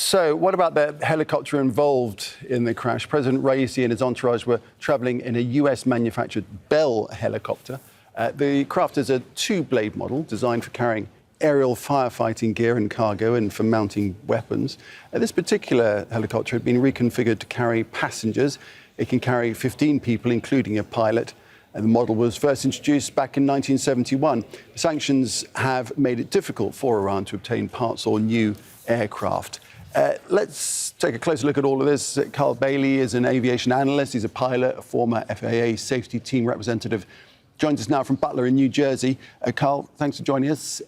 So what about the helicopter involved in the crash? President Raisi and his entourage were travelling in a US-manufactured Bell helicopter. The craft is a two-blade model designed for carrying aerial firefighting gear and cargo and for mounting weapons. This particular helicopter had been reconfigured to carry passengers. It can carry 15 people, including a pilot. And the model was first introduced back in 1971. Sanctions have made it difficult for Iran to obtain parts or new aircraft. Let's take a closer look at all of this. Carl Bailey is an aviation analyst. He's a pilot, a former FAA safety team representative. Joins us now from Butler in New Jersey. Carl, thanks for joining us.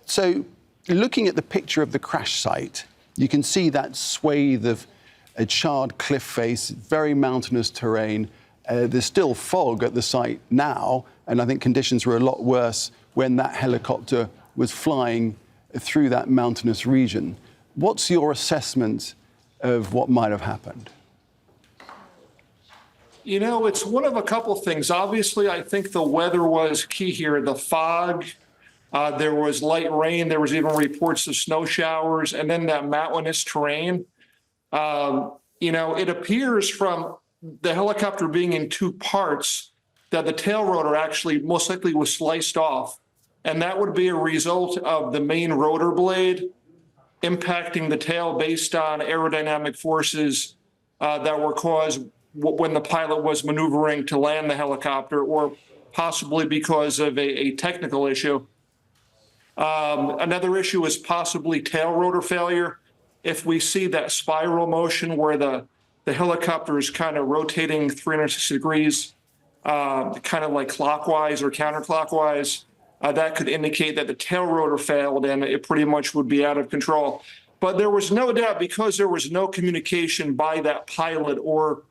So looking at the picture of the crash site, you can see that swathe of a charred cliff face, very mountainous terrain. There's still fog at the site now, and I think conditions were a lot worse when that helicopter was flying through that mountainous region. What's your assessment of what might have happened? You know, it's one of a couple things. Obviously, I think the weather was key here. The fog, there was light rain, there was even reports of snow showers, and then that mountainous terrain. You know, it appears from the helicopter being in two parts that the tail rotor actually most likely was sliced off. And that would be a result of the main rotor blade impacting the tail based on aerodynamic forces that were caused when the pilot was maneuvering to land the helicopter, or possibly because of a technical issue. Another issue is possibly tail rotor failure. If we see that spiral motion where the helicopter is kind of rotating 360 degrees, kind of like clockwise or counterclockwise, that could indicate that the tail rotor failed and it pretty much would be out of control. But there was no doubt, because there was no communication by that pilot or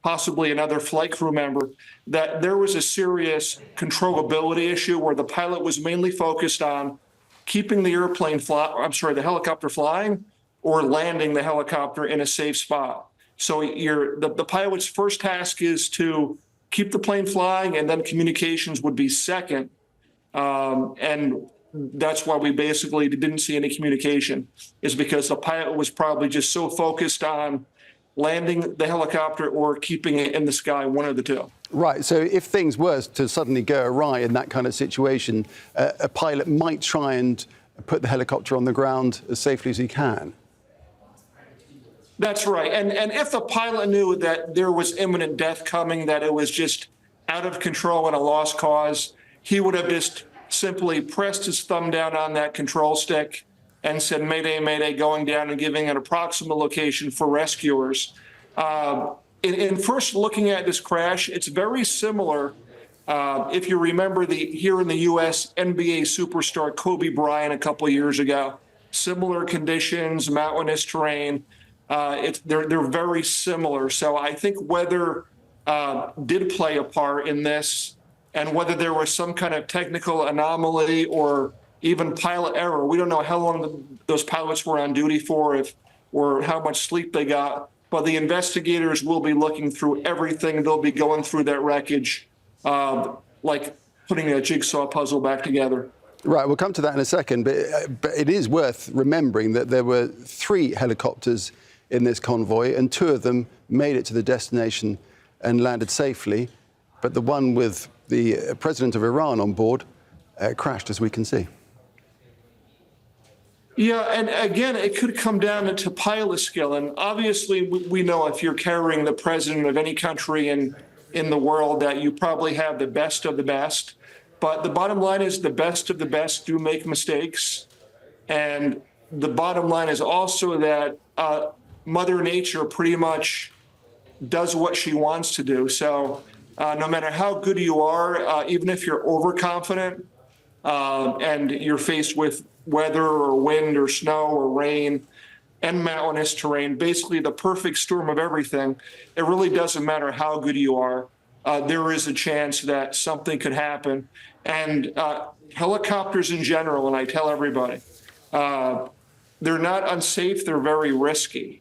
possibly another flight crew member, that there was a serious controllability issue where the pilot was mainly focused on keeping the the helicopter flying or landing the helicopter in a safe spot. So the pilot's first task is to keep the plane flying, and then communications would be second. And that's why we basically didn't see any communication, is because the pilot was probably just so focused on landing the helicopter or keeping it in the sky, one of the two. Right, so if things were to suddenly go awry in that kind of situation, a pilot might try and put the helicopter on the ground as safely as he can. That's right. And if the pilot knew that there was imminent death coming, that it was just out of control and a lost cause, he would have just simply pressed his thumb down on that control stick and said, "Mayday, Mayday," going down and giving an approximate location for rescuers. In first looking at this crash, it's very similar. If you remember here in the U.S. NBA superstar Kobe Bryant a couple of years ago, similar conditions, mountainous terrain. They're very similar. So I think weather did play a part in this, and whether there was some kind of technical anomaly or even pilot error. We don't know how long those pilots were on duty for, or how much sleep they got. But the investigators will be looking through everything. They'll be going through that wreckage, like putting a jigsaw puzzle back together. Right, we'll come to that in a second. But it is worth remembering that there were 3 helicopters in this convoy, and 2 of them made it to the destination and landed safely. But the one with the president of Iran on board crashed, as we can see. Yeah, and again, it could come down to pilot skill. And obviously, we know if you're carrying the president of any country in the world, that you probably have the best of the best. But the bottom line is the best of the best do make mistakes. And the bottom line is also that Mother Nature pretty much does what she wants to do. So no matter how good you are, even if you're overconfident and you're faced with weather or wind or snow or rain and mountainous terrain, basically the perfect storm of everything, it really doesn't matter how good you are. There is a chance that something could happen. And helicopters in general, and I tell everybody, they're not unsafe, they're very risky.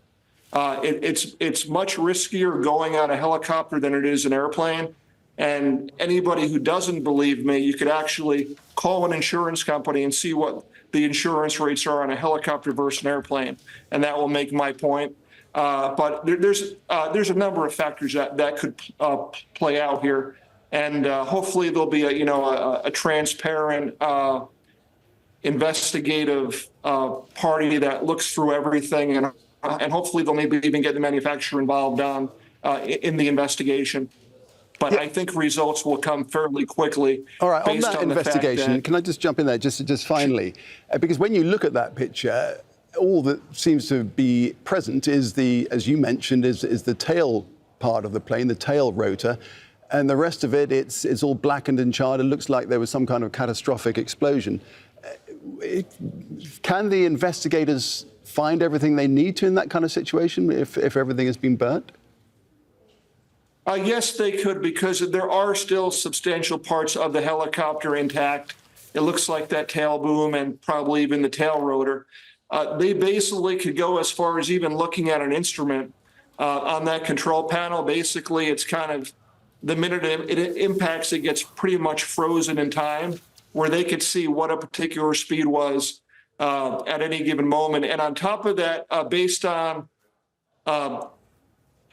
It's much riskier going on a helicopter than it is an airplane. And anybody who doesn't believe me, you could actually call an insurance company and see what the insurance rates are on a helicopter versus an airplane, and that will make my point. But there's a number of factors that could play out here, and hopefully there'll be a transparent, investigative party that looks through everything, and hopefully they'll maybe even get the manufacturer involved in the investigation. But I think results will come fairly quickly. All right, on based that on the fact investigation, that, can I just jump in there just finally? Because when you look at that picture, all that seems to be present is as you mentioned, is the tail part of the plane, the tail rotor, and the rest of it, it's all blackened and charred. It looks like there was some kind of catastrophic explosion. Can the investigators find everything they need to in that kind of situation if everything has been burnt? Yes, they could, because there are still substantial parts of the helicopter intact. It looks like that tail boom and probably even the tail rotor. They basically could go as far as even looking at an instrument on that control panel. Basically, it's kind of the minute it impacts, it gets pretty much frozen in time, where they could see what a particular speed was at any given moment. And on top of that, based on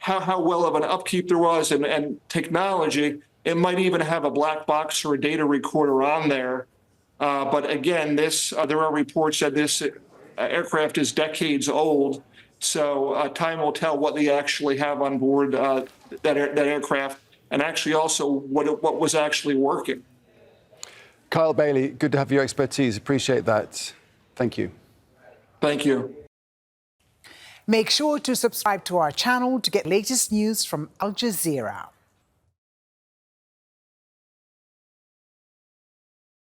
how well of an upkeep there was and technology, it might even have a black box or a data recorder on there. But again, there are reports that this aircraft is decades old, so time will tell what they actually have on board that aircraft, and actually also what was actually working. Kyle Bailey, good to have your expertise. Appreciate that. Thank you. Thank you. Make sure to subscribe to our channel to get latest news from Al Jazeera.